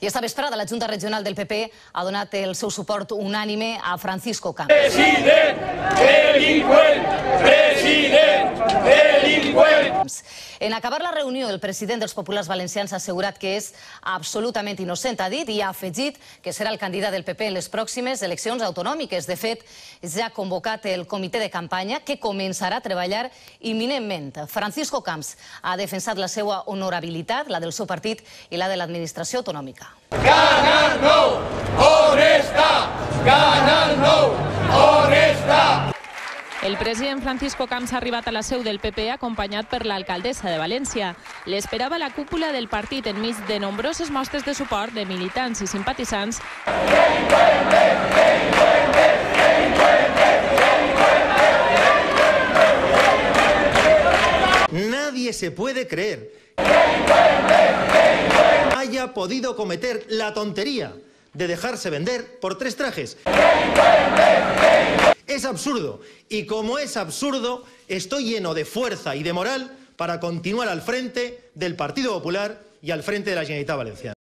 I esta vesprada la Junta Regional del PP ha donat el seu suport unànime a Francisco Camps. President, delinqüent! President, delinqüent! En acabar la reunió, el president dels Populars Valencians ha assegurat que és absolutament innocent, ha dit, i ha afegit que serà el candidat del PP en les pròximes eleccions autonòmiques. De fet, ja ha convocat el comitè de campanya que començarà a treballar imminentment. Francisco Camps ha defensat la seva honorabilitat, la del seu partit i la de l'administració autonòmica. Canal 9, on està? Canal 9, on està? El president Francisco Camps ha arribat a la seu del PP acompanyat per l'alcaldessa de València. L'esperava la cúpula del partit enmig de nombroses mostres de suport de militants i simpatitzants. Nadie se puede creer haya podido cometer la tontería de dejarse vender por 3 trajes. Es absurdo. Y como es absurdo, estoy lleno de fuerza y de moral para continuar al frente del Partido Popular y al frente de la Generalitat Valenciana.